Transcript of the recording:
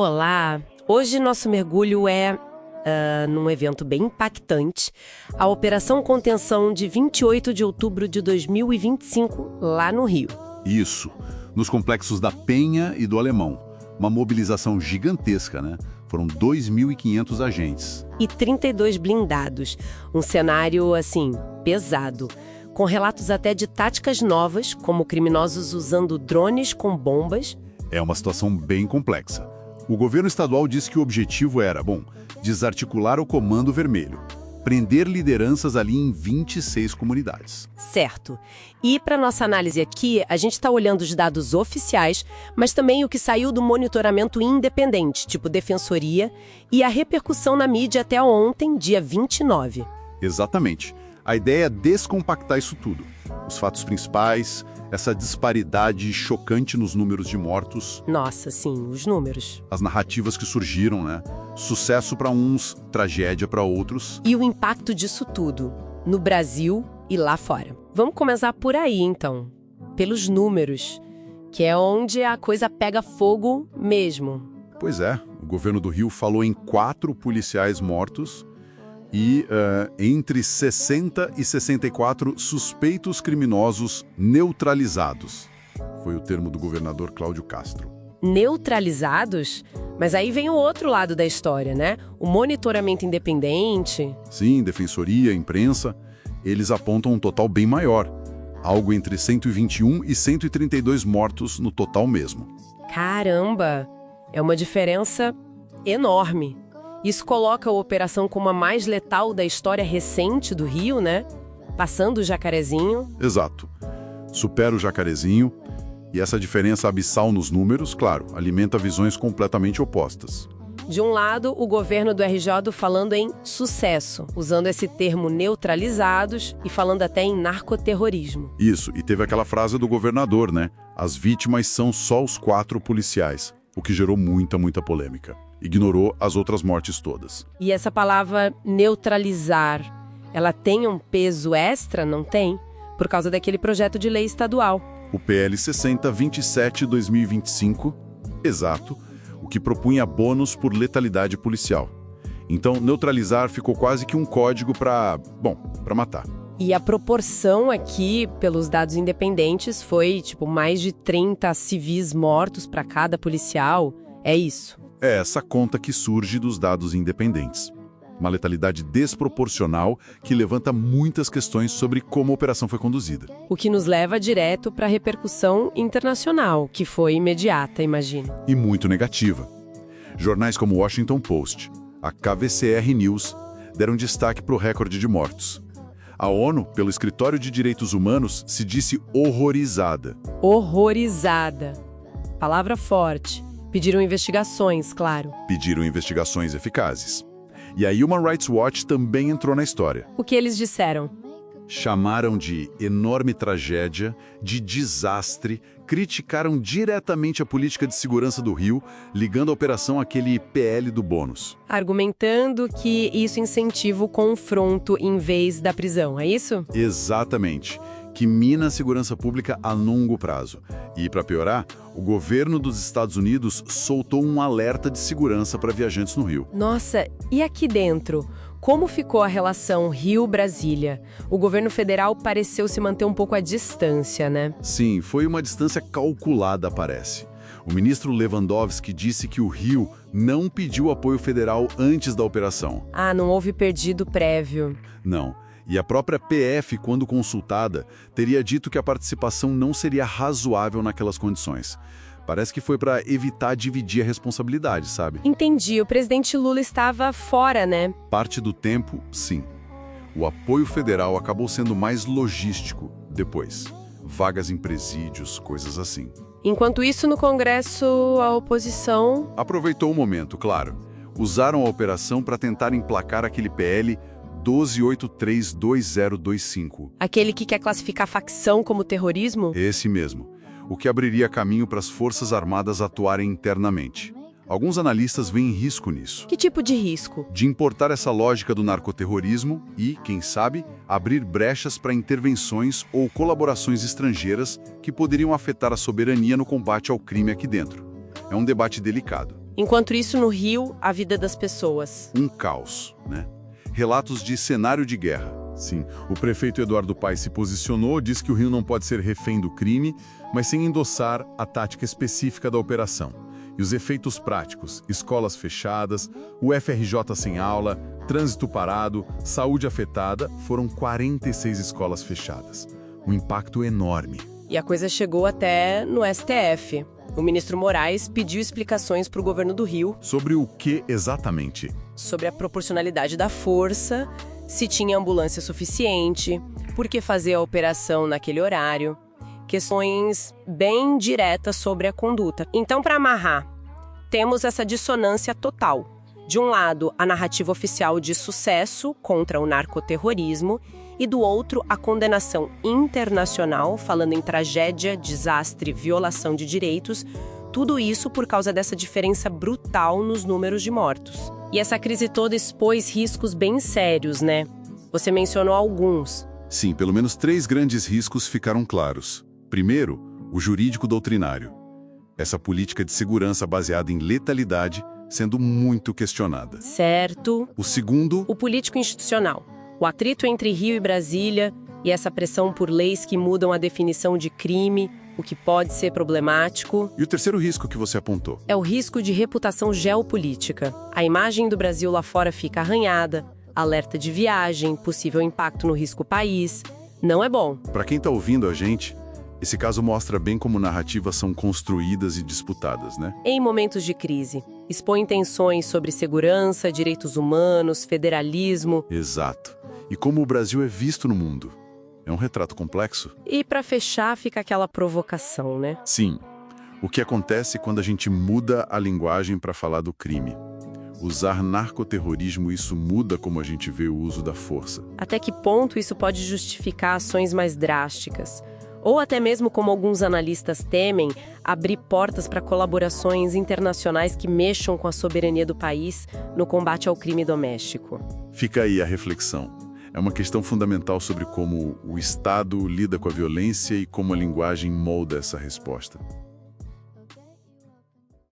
Olá! Hoje nosso mergulho é num evento bem impactante, a Operação Contenção de 28 de outubro de 2025, lá no Rio. Isso, nos complexos da Penha e do Alemão. Uma mobilização gigantesca, né? Foram 2.500 agentes. E 32 blindados. Um cenário, assim, pesado. Com relatos até de táticas novas, como criminosos usando drones com bombas. É uma situação bem complexa. O governo estadual disse que o objetivo era, desarticular o Comando Vermelho, prender lideranças ali em 26 comunidades. Certo. E para nossa análise aqui, a gente está olhando os dados oficiais, mas também o que saiu do monitoramento independente, tipo Defensoria, e a repercussão na mídia até ontem, dia 29. Exatamente. A ideia é descompactar isso tudo. Os fatos principais, essa disparidade chocante nos números de mortos. Nossa, sim, os números. As narrativas que surgiram, né? Sucesso para uns, tragédia para outros. E o impacto disso tudo, no Brasil e lá fora. Vamos começar por aí, então. Pelos números, que é onde a coisa pega fogo mesmo. Pois é, o governo do Rio falou em 4 policiais mortos e entre 60 e 64 suspeitos criminosos neutralizados. Foi o termo do governador Cláudio Castro. Neutralizados? Mas aí vem o outro lado da história, né? O monitoramento independente. Sim, defensoria, imprensa, eles apontam um total bem maior. Algo entre 121 e 132 mortos no total mesmo. Caramba! É uma diferença enorme. Isso coloca a operação como a mais letal da história recente do Rio, né? Passando o Jacarezinho. Exato. Supera o Jacarezinho. E essa diferença abissal nos números, claro, alimenta visões completamente opostas. De um lado, o governo do RJ falando em sucesso, usando esse termo neutralizados e falando até em narcoterrorismo. Isso, e teve aquela frase do governador, né? As vítimas são só os 4 policiais, o que gerou muita polêmica. Ignorou as outras mortes todas. E essa palavra neutralizar, ela tem um peso extra, não tem? Por causa daquele projeto de lei estadual. O PL 6027/2025, exato, o que propunha bônus por letalidade policial. Então, neutralizar ficou quase que um código para matar. E a proporção aqui, pelos dados independentes, foi mais de 30 civis mortos para cada policial. É isso. É essa conta que surge dos dados independentes. Uma letalidade desproporcional que levanta muitas questões sobre como a operação foi conduzida. O que nos leva direto para a repercussão internacional, que foi imediata, imagino. E muito negativa. Jornais como o Washington Post, a KVCR News, deram destaque para o recorde de mortos. A ONU, pelo Escritório de Direitos Humanos, se disse horrorizada. Horrorizada. Palavra forte. Pediram investigações, claro. Pediram investigações eficazes. E a Human Rights Watch também entrou na história. O que eles disseram? Chamaram de enorme tragédia, de desastre, criticaram diretamente a política de segurança do Rio, ligando a operação àquele PL do bônus. Argumentando que isso incentiva o confronto em vez da prisão, é isso? Exatamente. Que mina a segurança pública a longo prazo. E, para piorar, o governo dos Estados Unidos soltou um alerta de segurança para viajantes no Rio. Nossa, e aqui dentro? Como ficou a relação Rio-Brasília? O governo federal pareceu se manter um pouco à distância, né? Sim, foi uma distância calculada, parece. O ministro Lewandowski disse que o Rio não pediu apoio federal antes da operação. Ah, não houve pedido prévio. Não. E a própria PF, quando consultada, teria dito que a participação não seria razoável naquelas condições. Parece que foi para evitar dividir a responsabilidade, sabe? Entendi. O presidente Lula estava fora, né? Parte do tempo, sim. O apoio federal acabou sendo mais logístico depois. Vagas em presídios, coisas assim. Enquanto isso, no Congresso, a oposição... aproveitou o momento, claro. Usaram a operação para tentar emplacar aquele PL 1283/2025. Aquele que quer classificar a facção como terrorismo? Esse mesmo. O que abriria caminho para as Forças Armadas atuarem internamente. Alguns analistas veem risco nisso. Que tipo de risco? De importar essa lógica do narcoterrorismo e, quem sabe, abrir brechas para intervenções ou colaborações estrangeiras que poderiam afetar a soberania no combate ao crime aqui dentro. É um debate delicado. Enquanto isso, no Rio, a vida das pessoas. Um caos, né? Relatos de cenário de guerra. Sim, o prefeito Eduardo Paes se posicionou, disse que o Rio não pode ser refém do crime, mas sem endossar a tática específica da operação. E os efeitos práticos, escolas fechadas, o FRJ sem aula, trânsito parado, saúde afetada, foram 46 escolas fechadas. Um impacto enorme. E a coisa chegou até no STF. O ministro Moraes pediu explicações para o governo do Rio. Sobre o que exatamente? Sobre a proporcionalidade da força, se tinha ambulância suficiente, por que fazer a operação naquele horário. Questões bem diretas sobre a conduta. Então, para amarrar, temos essa dissonância total. De um lado, a narrativa oficial de sucesso contra o narcoterrorismo e do outro, a condenação internacional, falando em tragédia, desastre, violação de direitos, tudo isso por causa dessa diferença brutal nos números de mortos. E essa crise toda expôs riscos bem sérios, né? Você mencionou alguns. Sim, pelo menos 3 grandes riscos ficaram claros. Primeiro, o jurídico doutrinário. Essa política de segurança baseada em letalidade sendo muito questionada. Certo. O segundo, O político institucional. O atrito entre Rio e Brasília e essa pressão por leis que mudam a definição de crime, o que pode ser problemático. e o terceiro risco que você apontou. É o risco de reputação geopolítica. A imagem do Brasil lá fora fica arranhada, alerta de viagem, possível impacto no risco país. Não é bom. Para quem está ouvindo a gente, esse caso mostra bem como narrativas são construídas e disputadas, né? Em momentos de crise, expõe tensões sobre segurança, direitos humanos, federalismo. Exato. E como o Brasil é visto no mundo. É um retrato complexo? E para fechar, fica aquela provocação, né? Sim. O que acontece quando a gente muda a linguagem para falar do crime? Usar narcoterrorismo, isso muda como a gente vê o uso da força. Até que ponto isso pode justificar ações mais drásticas? Ou até mesmo, como alguns analistas temem, abrir portas para colaborações internacionais que mexam com a soberania do país no combate ao crime doméstico. Fica aí a reflexão. É uma questão fundamental sobre como o Estado lida com a violência e como a linguagem molda essa resposta.